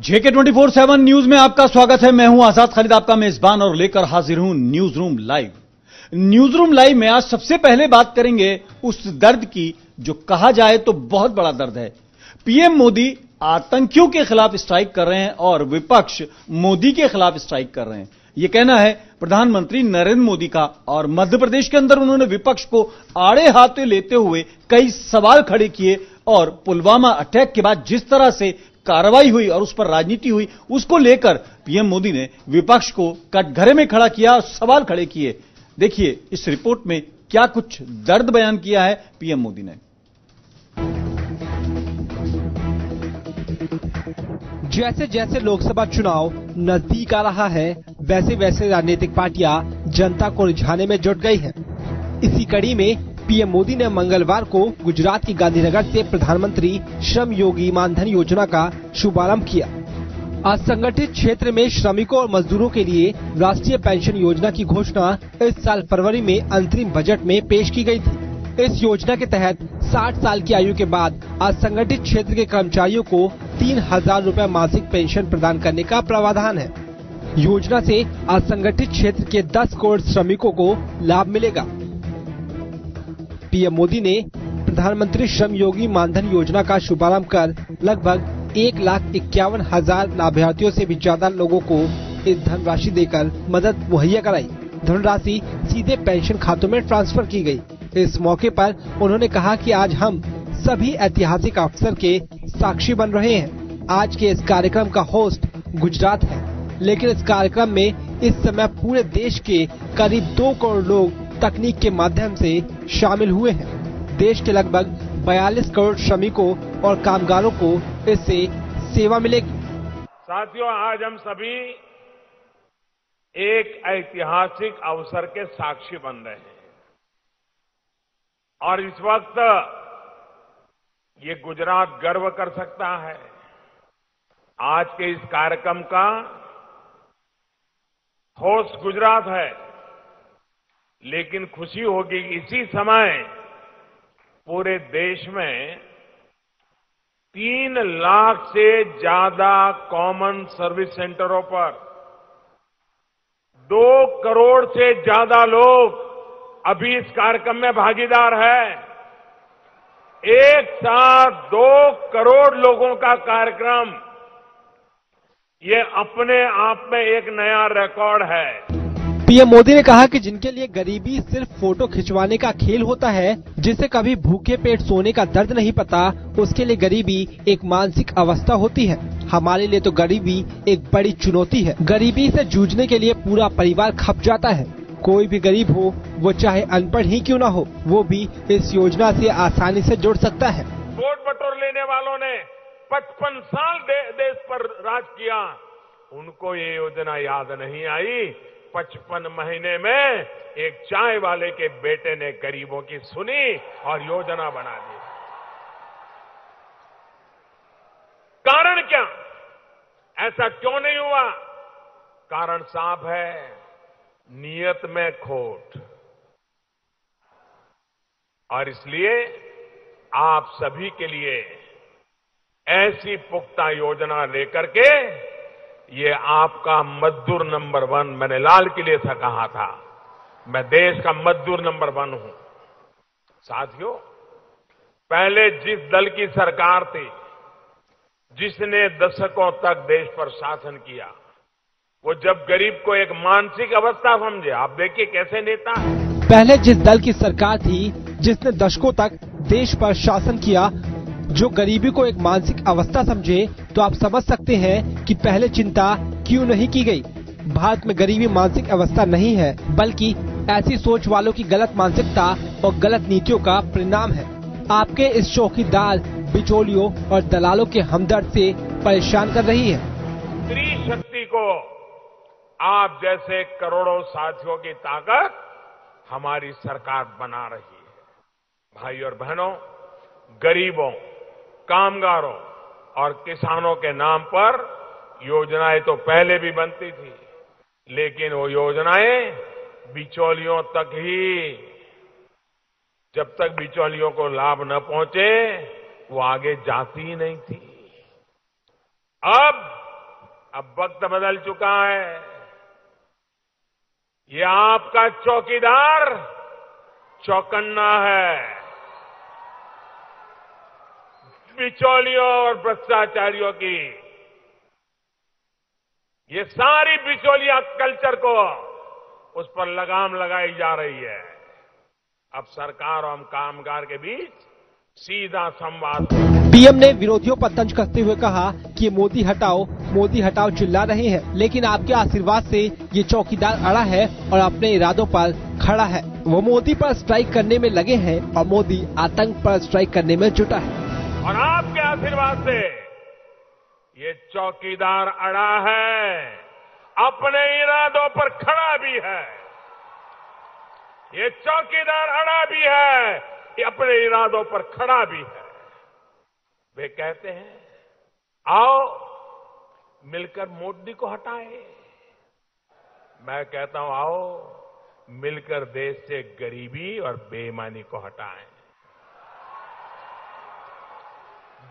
जेके 24/7 news में आपका स्वागत है। मैं हूं आजाद खालिद, आपका मेजबान, और लेकर हाजिर हूं news room live. News room live में आज सबसे पहले बात करेंगे उस दर्द की जो कहा जाए तो बहुत बड़ा दर्द है। पीएम मोदी आतंकियों के खिलाफ स्ट्राइक कर रहे हैं और विपक्ष मोदी के खिलाफ स्ट्राइक कर रहे हैं, यह कहना है प्रधानमंत्री नरेंद्र मोदी का। और मध्य प्रदेश के अंदर उन्होंने विपक्ष को आड़े हाथे लेते हुए कई सवाल खड़े किए और पुलवामा अटैक के बाद जिस तरह से कार्रवाई हुई और उस पर राजनीति हुई, उसको लेकर पीएम मोदी ने विपक्ष को कटघरे में खड़ा किया और सवाल खड़े किए। देखिए इस रिपोर्ट में क्या कुछ दर्द बयान किया है पीएम मोदी ने। जैसे जैसे लोकसभा चुनाव नजदीक आ रहा है, वैसे वैसे राजनीतिक पार्टियां जनता को रिझाने में जुट गई हैं। इसी कड़ी में पीएम मोदी ने मंगलवार को गुजरात की गांधीनगर से प्रधानमंत्री श्रम योगी मानधन योजना का शुभारंभ किया। असंगठित क्षेत्र में श्रमिकों और मजदूरों के लिए राष्ट्रीय पेंशन योजना की घोषणा इस साल फरवरी में अंतरिम बजट में पेश की गई थी। इस योजना के तहत 60 साल की आयु के बाद असंगठित क्षेत्र के कर्मचारियों को 3,000 रुपए मासिक पेंशन प्रदान करने का प्रावधान है। योजना से असंगठित क्षेत्र के 10 करोड़ श्रमिकों को लाभ मिलेगा। पीएम मोदी ने प्रधानमंत्री श्रम योगी मानधन योजना का शुभारंभ कर लगभग 1,51,000 लाभार्थियों से भी ज्यादा लोगों को इस धनराशि देकर मदद मुहैया कराई। धनराशि सीधे पेंशन खातों में ट्रांसफर की गई। इस मौके पर उन्होंने कहा कि आज हम सभी ऐतिहासिक अवसर के साक्षी बन रहे हैं। आज के इस कार्यक्रम का होस्ट गुजरात है, लेकिन इस कार्यक्रम में इस समय पूरे देश के करीब 2 करोड़ लोग तकनीक के माध्यम से शामिल हुए हैं। देश के लगभग 42 करोड़ श्रमिकों और कामगारों को इससे सेवा मिलेगी। साथियों, आज हम सभी एक ऐतिहासिक अवसर के साक्षी बन रहे हैं और इस वक्त ये गुजरात गर्व कर सकता है। आज के इस कार्यक्रम का होस्ट गुजरात है, लेकिन खुशी होगी इसी समय पूरे देश में 3 लाख से ज्यादा कॉमन सर्विस सेंटरों पर 2 करोड़ से ज्यादा लोग अभी इस कार्यक्रम में भागीदार है। एक साथ 2 करोड़ लोगों का कार्यक्रम, ये अपने आप में एक नया रिकॉर्ड है। पीएम मोदी ने कहा कि जिनके लिए गरीबी सिर्फ फोटो खिंचवाने का खेल होता है, जिसे कभी भूखे पेट सोने का दर्द नहीं पता, उसके लिए गरीबी एक मानसिक अवस्था होती है। हमारे लिए तो गरीबी एक बड़ी चुनौती है। गरीबी से जूझने के लिए पूरा परिवार खप जाता है। कोई भी गरीब हो, वो चाहे अनपढ़ ही क्यों ना हो, वो भी इस योजना से आसानी से जुड़ सकता है। वोट बटोर लेने वालों ने 55 साल देश पर राज किया, उनको ये योजना याद नहीं आई। 55 महीने में एक चाय वाले के बेटे ने गरीबों की सुनी और योजना बना दी। कारण क्या? ऐसा क्यों नहीं हुआ? कारण साफ है, नीयत में खोट। और इसलिए आप सभी के लिए ऐसी पुख्ता योजना लेकर के, ये आपका मजदूर नंबर 1, मैंने लाल किले से कहा था, मैं देश का मजदूर नंबर 1 हूं। साथियों, पहले जिस दल की सरकार थी, जिसने दशकों तक देश पर शासन किया, वो जब गरीब को एक मानसिक अवस्था समझे, आप देखिए कैसे नेता है। पहले जिस दल की सरकार थी, जिसने दशकों तक देश पर शासन किया, जो गरीबी को एक मानसिक अवस्था समझे, तो आप समझ सकते हैं कि पहले चिंता क्यों नहीं की गई। भारत में गरीबी मानसिक अवस्था नहीं है, बल्कि ऐसी सोच वालों की गलत मानसिकता और गलत नीतियों का परिणाम है। आपके इस चौकीदार, बिचौलियों और दलालों के हमदर्द से परेशान कर रही है। स्त्री शक्ति को आप जैसे करोड़ों साथियों की ताकत हमारी सरकार बना रही है। भाई और बहनों, गरीबों, कामगारों और किसानों के नाम पर योजनाएं तो पहले भी बनती थी, लेकिन वो योजनाएं बिचौलियों तक ही, जब तक बिचौलियों को लाभ न पहुंचे, वो आगे जाती ही नहीं थी। अब अब वक्त बदल चुका है। ये आपका चौकीदार चौकन्ना है। बिचौलियों और भ्रष्टाचारियों की ये सारी बिचौलिया कल्चर को उस पर लगाम लगाई जा रही है। अब सरकार और कामगार के बीच सीधा संवाद। पीएम ने विरोधियों पर तंज कसते हुए कहा कि मोदी हटाओ चिल्ला रहे हैं, लेकिन आपके आशीर्वाद से ये चौकीदार अड़ा है और अपने इरादों पर खड़ा है। वो मोदी पर स्ट्राइक करने में लगे हैं और मोदी आतंक पर स्ट्राइक करने में जुटा है। और आपके आशीर्वाद से ये चौकीदार अड़ा है, अपने इरादों पर खड़ा भी है। ये चौकीदार अड़ा भी है, ये अपने इरादों पर खड़ा भी है। वे कहते हैं आओ मिलकर मोदी को हटाएं। मैं कहता हूं आओ मिलकर देश से गरीबी और बेईमानी को हटाएं।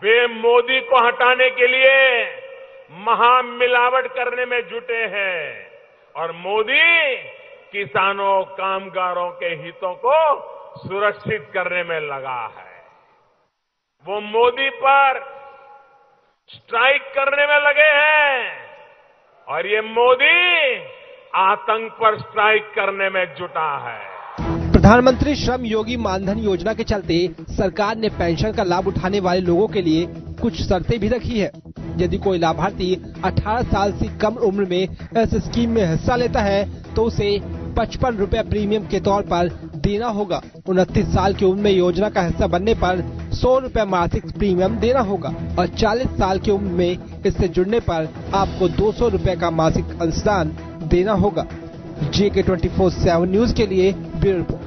वे मोदी को हटाने के लिए महामिलावट करने में जुटे हैं और मोदी किसानों कामगारों के हितों को सुरक्षित करने में लगा है। वो मोदी पर स्ट्राइक करने में लगे हैं और ये मोदी आतंक पर स्ट्राइक करने में जुटा है। प्रधानमंत्री श्रम योगी मानधन योजना के चलते सरकार ने पेंशन का लाभ उठाने वाले लोगों के लिए कुछ शर्तें भी रखी है। यदि कोई लाभार्थी 18 साल से कम उम्र में इस स्कीम में हिस्सा लेता है तो उसे 55 रुपए प्रीमियम के तौर पर देना होगा। 29 साल की उम्र में योजना का हिस्सा बनने पर 100 रुपए मासिक प्रीमियम देना होगा और 40 साल की उम्र में इससे जुड़ने पर आपको 200 रुपए का मासिक अंशदान देना होगा। JK 24/7 न्यूज के लिए ब्यूरो रिपोर्ट।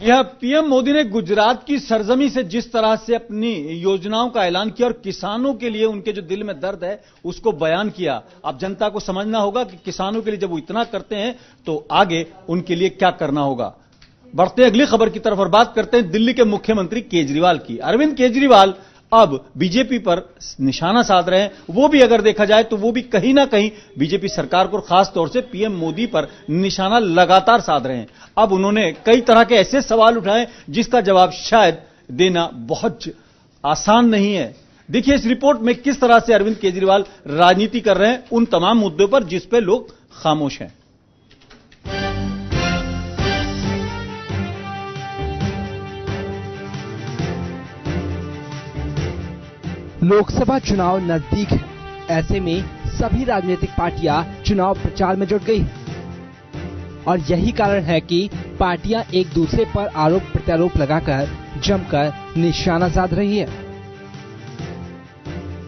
यह पीएम मोदी ने गुजरात की सरजमी से जिस तरह से अपनी योजनाओं का ऐलान किया और किसानों के लिए उनके जो दिल में दर्द है उसको बयान किया। अब जनता को समझना होगा कि किसानों के लिए जब वो इतना करते हैं तो आगे उनके लिए क्या करना होगा। बढ़ते अगली खबर की तरफ और बात करते हैं दिल्ली के मुख्यमंत्री केजरीवाल की। अरविंद केजरीवाल अब बीजेपी पर निशाना साध रहे हैं। वो भी अगर देखा जाए तो वो भी कहीं ना कहीं बीजेपी सरकार को, खास तौर से पीएम मोदी पर निशाना लगातार साध रहे हैं। अब उन्होंने कई तरह के ऐसे सवाल उठाए जिसका जवाब शायद देना बहुत आसान नहीं है। देखिए इस रिपोर्ट में किस तरह से अरविंद केजरीवाल राजनीति कर रहे हैं उन तमाम मुद्दों पर जिस पे लोग खामोश हैं। लोकसभा चुनाव नजदीक है, ऐसे में सभी राजनीतिक पार्टियां चुनाव प्रचार में जुट गई हैं। और यही कारण है कि पार्टियां एक दूसरे पर आरोप प्रत्यारोप लगाकर जमकर निशाना साध रही है।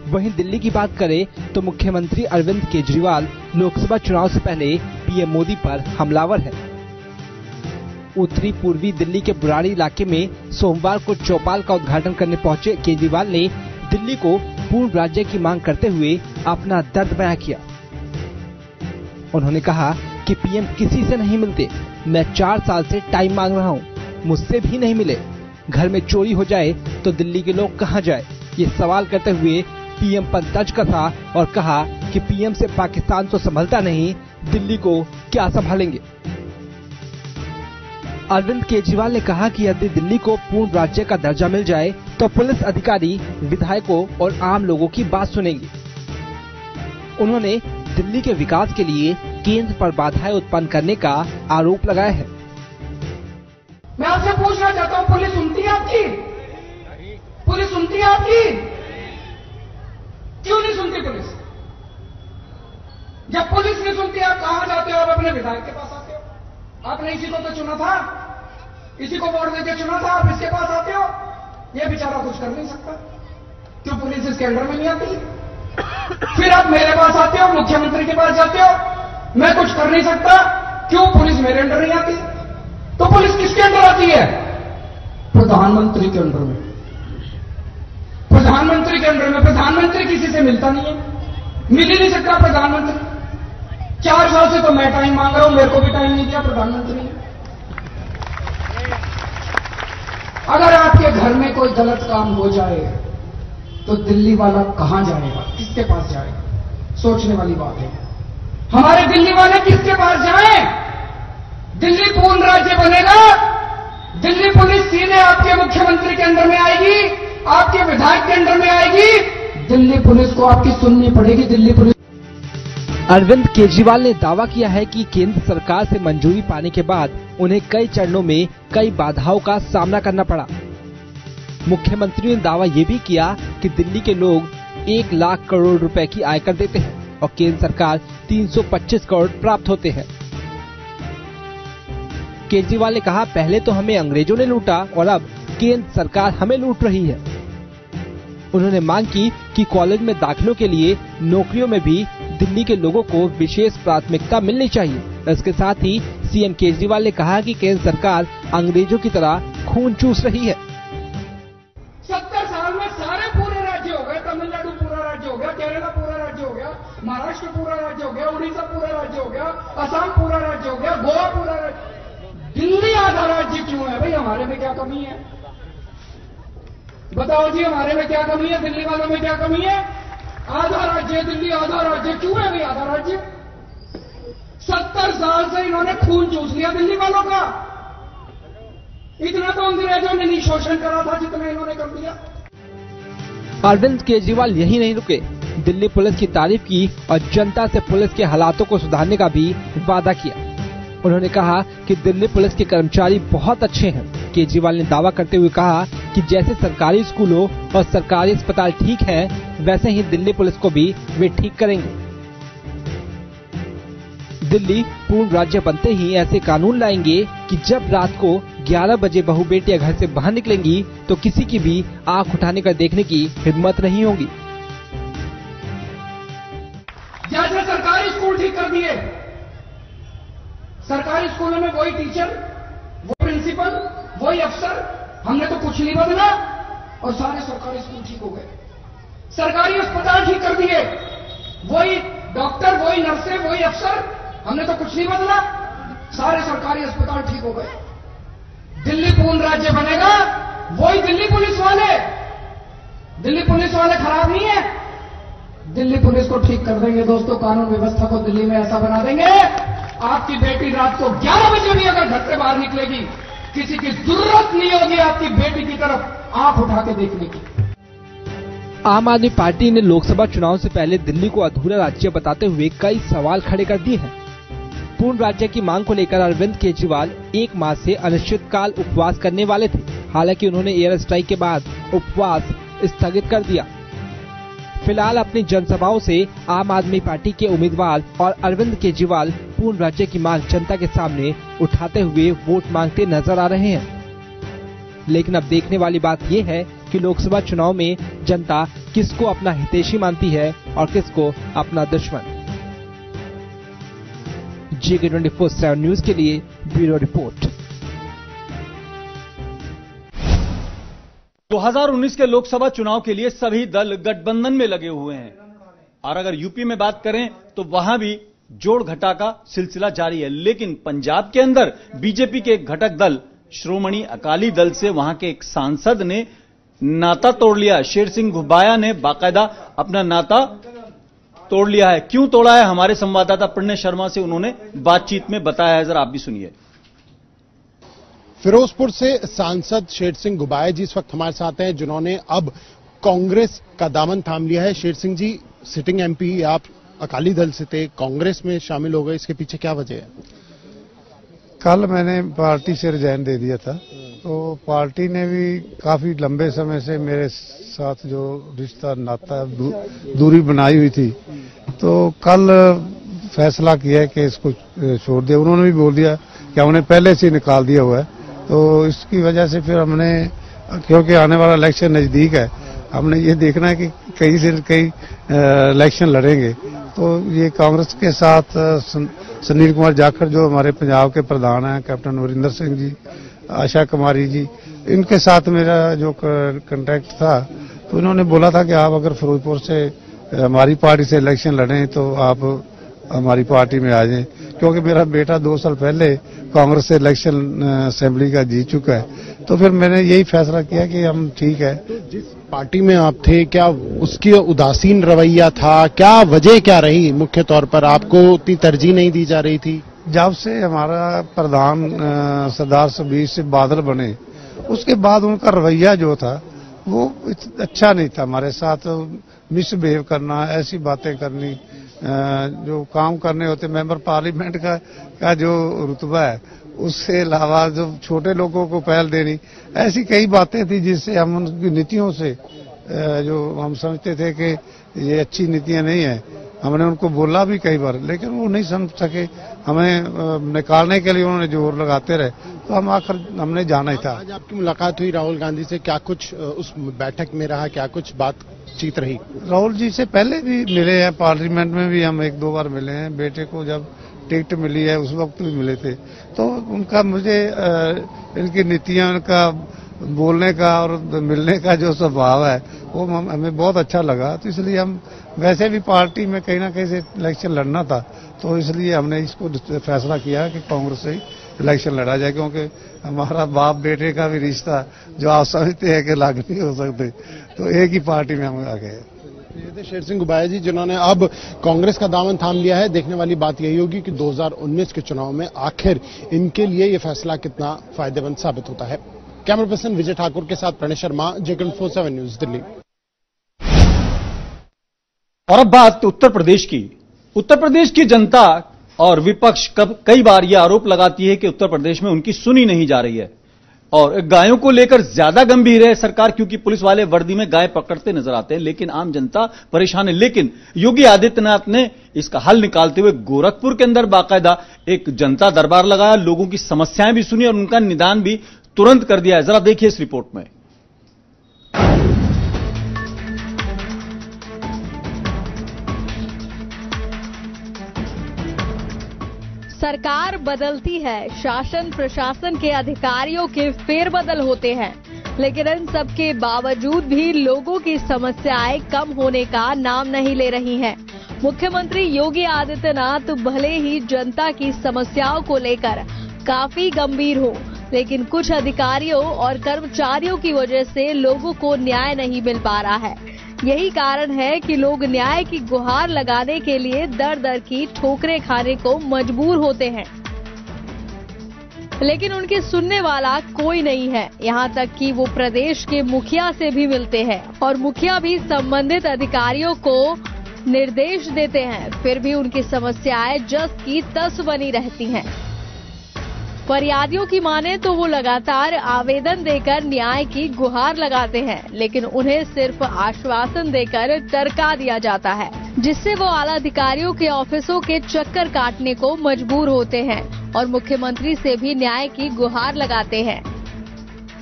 वहीं दिल्ली की बात करें तो मुख्यमंत्री अरविंद केजरीवाल लोकसभा चुनाव से पहले पीएम मोदी पर हमलावर है। उत्तरी पूर्वी दिल्ली के बुराड़ी इलाके में सोमवार को चौपाल का उद्घाटन करने पहुंचे केजरीवाल ने दिल्ली को पूर्ण राज्य की मांग करते हुए अपना दर्द बयां किया। उन्होंने कहा कि पीएम किसी से नहीं मिलते, मैं 4 साल से टाइम मांग रहा हूं, मुझसे भी नहीं मिले। घर में चोरी हो जाए तो दिल्ली के लोग कहां जाए, ये सवाल करते हुए पीएम पर तंज कसा और कहा कि पीएम से पाकिस्तान तो संभलता नहीं, दिल्ली को क्या संभालेंगे। अरविंद केजरीवाल ने कहा कि यदि दिल्ली को पूर्ण राज्य का दर्जा मिल जाए तो पुलिस अधिकारी, विधायकों और आम लोगों की बात सुनेंगे। उन्होंने दिल्ली के विकास के लिए केंद्र पर बाधाएं उत्पन्न करने का आरोप लगाया है। मैं आपसे पूछना चाहता हूं, पुलिस सुनती है आपकी? पुलिस सुनती है आपकी? क्यों नहीं सुनती पुलिस? जब पुलिस नहीं सुनती आप कहां जाते हो? आप अपने विधायक के पास आते हो। आपने इसी को तो चुना था, इसी को वोट देकर चुना था, आप इसके पास आते हो। ये बेचारा कुछ कर नहीं सकता, क्यों पुलिस इसके अंडर में नहीं आती? फिर आप मेरे पास आते हो, मुख्यमंत्री के पास जाते हो, मैं कुछ कर नहीं सकता, क्यों पुलिस मेरे अंडर नहीं आती? तो पुलिस किसके अंडर आती है? प्रधानमंत्री के अंडर में। प्रधानमंत्री के अंडर में। प्रधानमंत्री किसी से मिलता नहीं है, मिल ही नहीं सकता प्रधानमंत्री। 4 साल से तो मैं टाइम मांग रहा हूं, मेरे को भी टाइम नहीं दिया प्रधानमंत्री ने। अगर आपके घर में कोई गलत काम हो जाए तो दिल्ली वाला कहां जाएगा, किसके पास जाएगा? सोचने वाली बात है। हमारे दिल्ली वाले किसके पास जाएं? दिल्ली पूर्ण राज्य बनेगा, दिल्ली पुलिस सीधे आपके मुख्यमंत्री के अंडर में आएगी, आपके विधायक के अंडर में आएगी, दिल्ली पुलिस को आपकी सुननी पड़ेगी। दिल्ली पुलिस। अरविंद केजरीवाल ने दावा किया है कि केंद्र सरकार से मंजूरी पाने के बाद उन्हें कई चरणों में कई बाधाओं का सामना करना पड़ा। मुख्यमंत्री ने दावा यह भी किया कि दिल्ली के लोग 1 लाख करोड़ रुपए की आयकर देते हैं और केंद्र सरकार 325 करोड़ प्राप्त होते हैं। केजरीवाल ने कहा, पहले तो हमें अंग्रेजों ने लूटा और अब केंद्र सरकार हमें लूट रही है। उन्होंने मांग की कि कॉलेज में दाखिलों के लिए नौकरियों में भी दिल्ली के लोगों को विशेष प्राथमिकता मिलनी चाहिए। इसके साथ ही सीएम केजरीवाल ने कहा कि केंद्र सरकार अंग्रेजों की तरह खून चूस रही है। 70 साल में सारे पूरे राज्य हो गए, तमिलनाडु पूरा राज्य हो गया, केरला पूरा राज्य हो गया, महाराष्ट्र पूरा राज्य हो गया, उड़ीसा पूरा राज्य हो गया, असम पूरा राज्य हो गया, गोवा पूरा राज्य। दिल्ली आधा राज्य क्यों है भाई? हमारे में क्या कमी है? बताओ जी, हमारे में क्या कमी है? दिल्ली वालों में क्या कमी है? आधा राज्य दिल्ली, आधा राज्य क्यों है भाई? आधा राज्य 70 साल से इन्होंने खून चूस लिया दिल्ली वालों का। इतना तो अंग्रेजों ने नहीं शोषण करा था जितना इन्होंने कर दिया। अरविंद केजरीवाल यही नहीं रुके, दिल्ली पुलिस की तारीफ की और जनता से पुलिस के हालातों को सुधारने का भी वादा किया। उन्होंने कहा कि दिल्ली पुलिस के कर्मचारी बहुत अच्छे हैं। केजरीवाल ने दावा करते हुए कहा कि जैसे सरकारी स्कूलों और सरकारी अस्पताल ठीक हैं, वैसे ही दिल्ली पुलिस को भी वे ठीक करेंगे। दिल्ली पूर्ण राज्य बनते ही ऐसे कानून लाएंगे कि जब रात को 11 बजे बहू बेटियां घर से बाहर निकलेंगी तो किसी की भी आंख उठाने का देखने की हिम्मत नहीं होगी। जैसे सरकारी स्कूल ठीक कर दिए, सरकारी स्कूलों में वही टीचर, वो प्रिंसिपल, वही अफसर, हमने तो कुछ नहीं बदला और सारे सरकारी स्कूल ठीक हो गए। सरकारी अस्पताल ठीक कर दिए, वही डॉक्टर, वही नर्सें, वही अफसर, हमने तो कुछ नहीं बदला, सारे सरकारी अस्पताल ठीक हो गए। दिल्ली पूर्ण राज्य बनेगा, वही दिल्ली पुलिस वाले, दिल्ली पुलिस वाले खराब नहीं है, दिल्ली पुलिस को ठीक कर देंगे दोस्तों। कानून व्यवस्था को दिल्ली में ऐसा बना देंगे, आपकी बेटी रात को 11 बजे भी अगर घर से बाहर निकलेगी, किसी की जरूरत नहीं होगी आपकी बेटी की तरफ आंख उठा के देखने की। आम आदमी पार्टी ने लोकसभा चुनाव से पहले दिल्ली को अधूरा राज्य बताते हुए कई सवाल खड़े कर दिए हैं। पूर्ण राज्य की मांग को लेकर अरविंद केजरीवाल 1 माह से अनिश्चितकाल उपवास करने वाले थे। हालांकि उन्होंने एयर स्ट्राइक के बाद उपवास स्थगित कर दिया। फिलहाल अपनी जनसभाओं से आम आदमी पार्टी के उम्मीदवार और अरविंद केजरीवाल पूर्ण राज्य की मांग जनता के सामने उठाते हुए वोट मांगते नजर आ रहे हैं। लेकिन अब देखने वाली बात यह है कि लोकसभा चुनाव में जनता किसको अपना हितैषी मानती है और किसको अपना दुश्मन। JK 24/7 न्यूज के लिए ब्यूरो रिपोर्ट। 2019 के लोकसभा चुनाव के लिए सभी दल गठबंधन में लगे हुए हैं और अगर यूपी में बात करें तो वहां भी जोड़ घटा का सिलसिला जारी है। लेकिन पंजाब के अंदर बीजेपी के घटक दल श्रोमणी अकाली दल से वहां के एक सांसद ने नाता तोड़ लिया। शेर सिंह घुबाया ने बाकायदा अपना नाता तोड़ लिया है। क्यों तोड़ा है, हमारे संवाददाता प्रणय शर्मा से उन्होंने बातचीत में बताया है, जरा आप भी सुनिए। फिरोजपुर से सांसद शेर सिंह घुबाया जी इस वक्त हमारे साथ हैं, जिन्होंने अब कांग्रेस का दामन थाम लिया है। शेर सिंह जी, सिटिंग एमपी, आप अकाली दल से थे, कांग्रेस में शामिल हो गए, इसके पीछे क्या वजह है? कल मैंने पार्टी से रिजाइन दे दिया था, तो पार्टी ने भी काफी लंबे समय से मेरे साथ जो रिश्ता नाता दूरी बनाई हुई थी, तो कल फैसला किया है कि इसको छोड़ दिया। उन्होंने भी बोल दिया कि हमने पहले से निकाल दिया हुआ है, तो इसकी वजह से फिर हमने, क्योंकि आने वाला इलेक्शन नजदीक है, हमने ये देखना है कि कई से कई इलेक्शन लड़ेंगे। तो ये कांग्रेस के साथ सुनील कुमार जाखड़ जो हमारे पंजाब के प्रधान हैं, कैप्टन अमरिंदर सिंह जी, आशा कुमारी जी, इनके साथ मेरा जो कॉन्टैक्ट था, तो इन्होंने बोला था कि आप अगर फिरोजपुर से हमारी पार्टी से इलेक्शन लड़ें तो आप हमारी पार्टी में आ जाएं, क्योंकि मेरा बेटा 2 साल पहले कांग्रेस से इलेक्शन असेंबली का जीत चुका है। तो फिर मैंने यही फैसला किया कि हम ठीक है। तो जिस पार्टी में आप थे, क्या उसकी उदासीन रवैया था, क्या वजह क्या रही? मुख्य तौर पर आपको उतनी तरजीह नहीं दी जा रही थी? जब से हमारा प्रधान सरदार सुखबीर सिंह बादल बने, उसके बाद उनका रवैया जो था वो अच्छा नहीं था। हमारे साथ मिसबिहेव करना, ऐसी बातें करनी, जो काम करने होते मेंबर पार्लियामेंट का जो रुतबा है उससे अलावा जो छोटे लोगों को पहल देनी, ऐसी कई बातें थी जिससे हम उनकी नीतियों से जो हम समझते थे कि ये अच्छी नीतियां नहीं है, हमने उनको बोला भी कई बार, लेकिन वो नहीं समझ सके। हमें निकालने के लिए उन्होंने जोर लगाते रहे, तो हम आखिर हमने जाना ही था। आज आपकी मुलाकात हुई राहुल गांधी से, क्या कुछ उस बैठक में रहा, क्या कुछ बातचीत रही? राहुल जी से पहले भी मिले हैं, पार्लियामेंट में भी हम 1-2 बार मिले हैं। बेटे को जब टिकट मिली है उस वक्त भी मिले थे। तो उनका मुझे इनकी नीतियां, उनका बोलने का और मिलने का जो स्वभाव है वो हमें बहुत अच्छा लगा। तो इसलिए हम वैसे भी पार्टी में कहीं ना कहीं से इलेक्शन लड़ना था, तो इसलिए हमने इसको फैसला किया कि कांग्रेस से ही इलेक्शन लड़ा जाए, क्योंकि हमारा बाप बेटे का भी रिश्ता जो आप समझते हैं कि अलग नहीं हो सकते, तो एक ही पार्टी में हम आ गए। ये थे शेर सिंह गुबाया जी, जिन्होंने अब कांग्रेस का दामन थाम लिया है। देखने वाली बात यही होगी कि 2019 के चुनाव में आखिर इनके लिए ये फैसला कितना फायदेमंद साबित होता है। कैमरा पर्सन विजय ठाकुर के साथ प्रणय शर्मा, J24/7 न्यूज, दिल्ली। और अब बात उत्तर प्रदेश की। उत्तर प्रदेश की जनता और विपक्ष कई बार यह आरोप लगाती है कि उत्तर प्रदेश में उनकी सुनी नहीं जा रही है, और गायों को लेकर ज्यादा गंभीर है सरकार, क्योंकि पुलिस वाले वर्दी में गाय पकड़ते नजर आते हैं, लेकिन आम जनता परेशान है। लेकिन योगी आदित्यनाथ ने इसका हल निकालते हुए गोरखपुर के अंदर बाकायदा एक जनता दरबार लगाया, लोगों की समस्याएं भी सुनी और उनका निदान भी तुरंत कर दिया है। जरा देखिए इस रिपोर्ट में। सरकार बदलती है, शासन प्रशासन के अधिकारियों के फेरबदल होते हैं, लेकिन इन सब के बावजूद भी लोगों की समस्याएं कम होने का नाम नहीं ले रही हैं। मुख्यमंत्री योगी आदित्यनाथ भले ही जनता की समस्याओं को लेकर काफी गंभीर हो, लेकिन कुछ अधिकारियों और कर्मचारियों की वजह से लोगों को न्याय नहीं मिल पा रहा है। यही कारण है कि लोग न्याय की गुहार लगाने के लिए दर दर की ठोकरें खाने को मजबूर होते हैं, लेकिन उनके सुनने वाला कोई नहीं है। यहाँ तक कि वो प्रदेश के मुखिया से भी मिलते हैं और मुखिया भी संबंधित अधिकारियों को निर्देश देते हैं, फिर भी उनकी समस्याएं जस की तस बनी रहती हैं। फरियादियों की माने तो वो लगातार आवेदन देकर न्याय की गुहार लगाते हैं, लेकिन उन्हें सिर्फ आश्वासन देकर टरका दिया जाता है, जिससे वो आला अधिकारियों के ऑफिसों के चक्कर काटने को मजबूर होते हैं और मुख्यमंत्री से भी न्याय की गुहार लगाते हैं।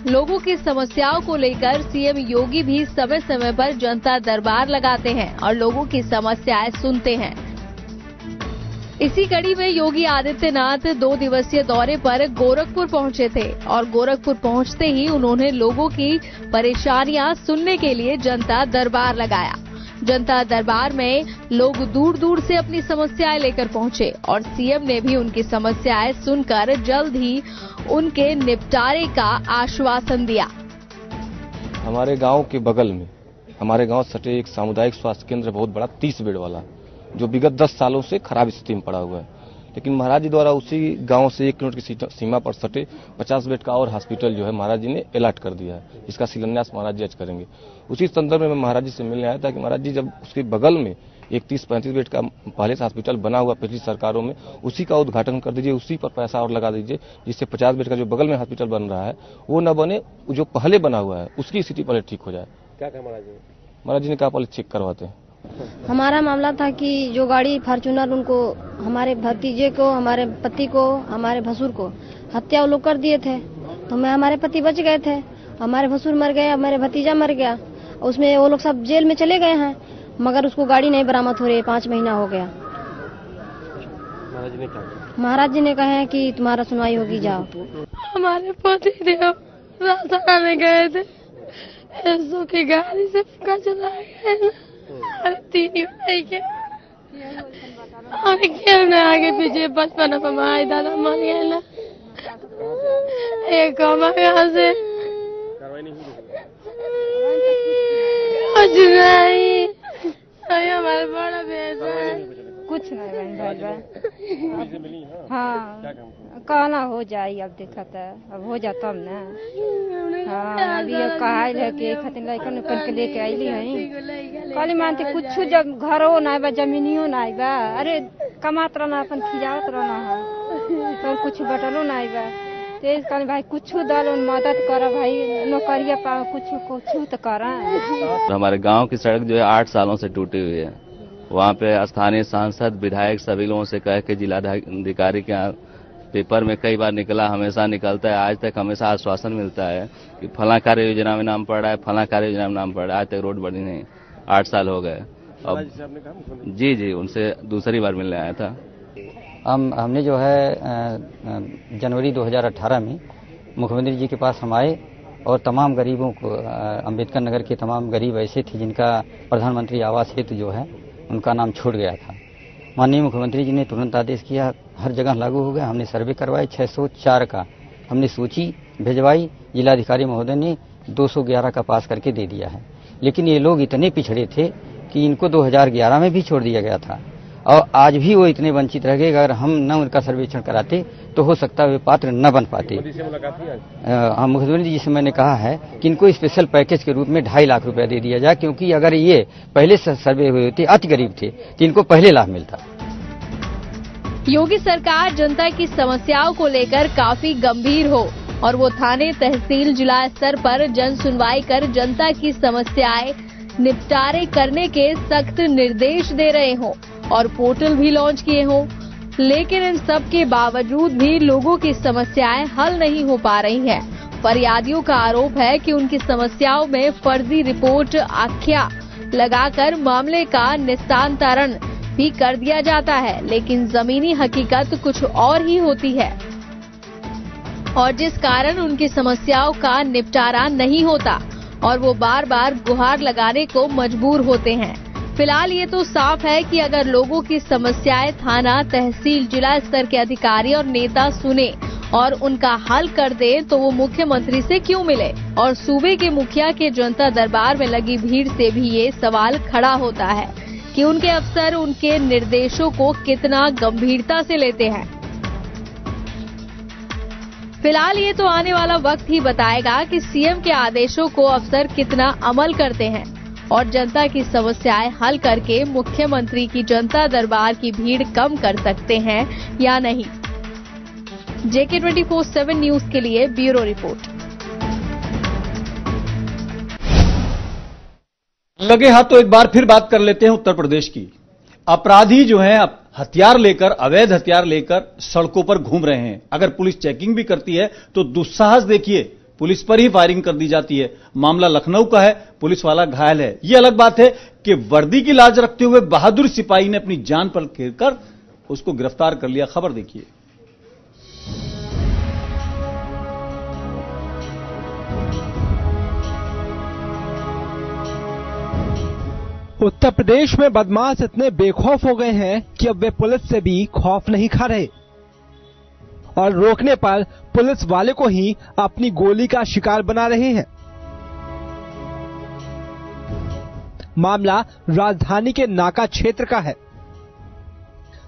लोगों की समस्याओं को लेकर सीएम योगी भी समय समय पर जनता दरबार लगाते हैं और लोगों की समस्याएं सुनते हैं। इसी कड़ी में योगी आदित्यनाथ 2 दिवसीय दौरे पर गोरखपुर पहुंचे थे और गोरखपुर पहुंचते ही उन्होंने लोगों की परेशानियां सुनने के लिए जनता दरबार लगाया। जनता दरबार में लोग दूर दूर से अपनी समस्याएं लेकर पहुंचे और सीएम ने भी उनकी समस्याएं सुनकर जल्द ही उनके निपटारे का आश्वासन दिया। हमारे गांव के बगल में हमारे गांव सटे एक सामुदायिक स्वास्थ्य केंद्र बहुत बड़ा 30 बेड वाला, जो विगत 10 सालों से खराब स्थिति में पड़ा हुआ है, लेकिन महाराज जी द्वारा उसी गांव से 1 किलोमीटर की सीमा पर सटे 50 बेड का और हॉस्पिटल जो है महाराज जी ने अलॉट कर दिया है। इसका शिलान्यास महाराज जी आज करेंगे। उसी संदर्भ में मैं महाराज जी से मिलने आया था कि महाराज जी जब उसके बगल में एक 30-35 बेड का पहले से हॉस्पिटल बना हुआ पिछली सरकारों में, उसी का उद्घाटन कर दीजिए, उसी पर पैसा और लगा दीजिए, जिससे 50 बेड का जो बगल में हॉस्पिटल बन रहा है वो न बने, जो पहले बना हुआ है उसकी स्थिति पहले ठीक हो जाए। क्या कहा महाराज जी? महाराज जी ने कहा पहले चेक करवाते हैं। हमारा मामला था कि जो गाड़ी फॉर्च्यूनर उनको, हमारे भतीजे को, हमारे पति को, हमारे भसुर को हत्या वो लोग कर दिए थे, तो हमारे पति बच गए थे, हमारे भसुर मर गए, हमारे भतीजा मर गया, उसमें वो लोग सब जेल में चले गए हैं, मगर उसको गाड़ी नहीं बरामद हो रही है। 5 महीना हो गया। महाराज जी ने कहा कि तुम्हारा सुनवाई होगी, जाओ। हमारे पति देव रास्ता में गए थे, ऐसो की गाड़ी से पका चला गया, 3 भाई के हमें खेलने आगे पीछे बचपन में हमारे दादा मर गए ना, एक हमारे यहाँ से कुछ नहीं, अभी हमारा बड़ा बेटा है। कुछ नहीं भाई। हाँ कहना हो जाए, अब देखा था अब हो जाता हम ना। हाँ अभी अब कहा है कि खातिर लड़कन के लेके आईली है कहली मानते कुछ जब घरों ना बा जमीनियों ना बा, अरे कमात रहना अपन खिजावत रहना है तो कुछ बटलो ना बा, तेज कहली भाई कुछ दल मदद कर भाई, नौकरिया पा कुछ तो करा। हमारे गांव की सड़क जो है 8 सालों से टूटी हुई है। वहाँ पे स्थानीय सांसद विधायक सभी लोगों से कह के जिलाधिकारी के यहाँ पेपर में कई बार निकला, हमेशा निकलता है, आज तक हमेशा आश्वासन मिलता है कि फला कार्य योजना में नाम पड़ रहा है, फला कार्य योजना में नाम पड़ रहा है, आज तक रोड बनी नहीं। 8 साल हो गए। अब जी उनसे दूसरी बार मिलने आया था। हमने जो है जनवरी 2018 में मुख्यमंत्री जी के पास हम आए और तमाम गरीबों को, अंबेडकर नगर के तमाम गरीब ऐसे थे जिनका प्रधानमंत्री आवास हेतु जो है उनका नाम छूट गया था। माननीय मुख्यमंत्री जी ने तुरंत आदेश किया, हर जगह लागू हो गया। हमने सर्वे करवाए 604 का, हमने सूची भिजवाई, जिलाधिकारी महोदय ने 211 का पास करके दे दिया है। लेकिन ये लोग इतने पिछड़े थे कि इनको 2011 में भी छोड़ दिया गया था और आज भी वो इतने वंचित रह गए। अगर हम न उनका सर्वेक्षण कराते तो हो सकता है वे पात्र न बन पाते। हाँ मुख्यमंत्री जी से मैंने कहा है कि इनको स्पेशल पैकेज के रूप में 2.5 लाख रुपया दे दिया जाए, क्योंकि अगर ये पहले सर्वे हुए होते, अति गरीब थे, तो इनको पहले लाभ मिलता। योगी सरकार जनता की समस्याओं को लेकर काफी गंभीर हो और वो थाने, तहसील, जिला स्तर पर जन सुनवाई कर जनता की समस्याएं निपटारे करने के सख्त निर्देश दे रहे हों और पोर्टल भी लॉन्च किए हों, लेकिन इन सब के बावजूद भी लोगों की समस्याएं हल नहीं हो पा रही हैं। फरियादियों का आरोप है कि उनकी समस्याओं में फर्जी रिपोर्ट आख्या लगाकर मामले का निस्तारण भी कर दिया जाता है, लेकिन जमीनी हकीकत कुछ और ही होती है और जिस कारण उनकी समस्याओं का निपटारा नहीं होता और वो बार बार गुहार लगाने को मजबूर होते हैं। फिलहाल ये तो साफ है कि अगर लोगों की समस्याएं थाना, तहसील, जिला स्तर के अधिकारी और नेता सुने और उनका हल कर दे तो वो मुख्यमंत्री से क्यों मिले। और सूबे के मुखिया के जनता दरबार में लगी भीड़ से भी ये सवाल खड़ा होता है कि उनके अफसर उनके निर्देशों को कितना गंभीरता से लेते हैं। फिलहाल ये तो आने वाला वक्त ही बताएगा कि सीएम के आदेशों को अफसर कितना अमल करते हैं और जनता की समस्याएं हल करके मुख्यमंत्री की जनता दरबार की भीड़ कम कर सकते हैं या नहीं। JK 24/7 न्यूज के लिए ब्यूरो रिपोर्ट। लगे हाथ तो एक बार फिर बात कर लेते हैं उत्तर प्रदेश की। अपराधी जो हैं अब हथियार लेकर, अवैध हथियार लेकर सड़कों पर घूम रहे हैं। अगर पुलिस चेकिंग भी करती है तो दुस्साहस देखिए, पुलिस पर ही फायरिंग कर दी जाती है। मामला लखनऊ का है, पुलिस वाला घायल है। यह अलग बात है कि वर्दी की लाज रखते हुए बहादुर सिपाही ने अपनी जान पर खेलकर उसको गिरफ्तार कर लिया। खबर देखिए। उत्तर प्रदेश में बदमाश इतने बेखौफ हो गए हैं कि अब वे पुलिस से भी खौफ नहीं खा रहे और रोकने पर पुलिस वाले को ही अपनी गोली का शिकार बना रहे हैं। मामला राजधानी के नाका क्षेत्र का है,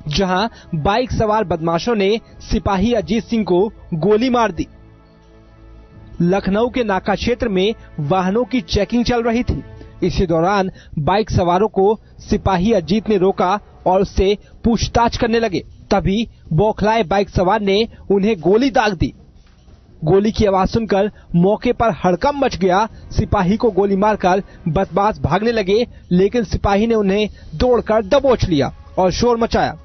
जहां बाइक सवार बदमाशों ने सिपाही अजीत सिंह को गोली मार दी। लखनऊ के नाका क्षेत्र में वाहनों की चेकिंग चल रही थी। इसी दौरान बाइक सवारों को सिपाही अजीत ने रोका और उससे पूछताछ करने लगे। तभी बौखलाए बाइक सवार ने उन्हें गोली दाग दी। गोली की आवाज सुनकर मौके पर हड़कंप मच गया। सिपाही को गोली मारकर बदमाश भागने लगे, लेकिन सिपाही ने उन्हें दौड़कर दबोच लिया और शोर मचाया।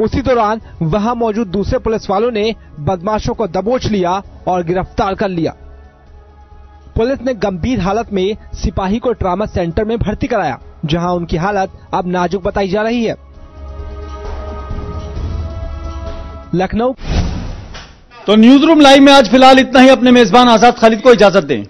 उसी दौरान वहां मौजूद दूसरे पुलिस वालों ने बदमाशों को दबोच लिया और गिरफ्तार कर लिया। पुलिस ने गंभीर हालत में सिपाही को ट्रॉमा सेंटर में भर्ती कराया, जहां उनकी हालत अब नाजुक बताई जा रही है। लखनऊ। तो न्यूज रूम लाइव में आज फिलहाल इतना ही। अपने मेजबान आजाद खालिद को इजाजत दें।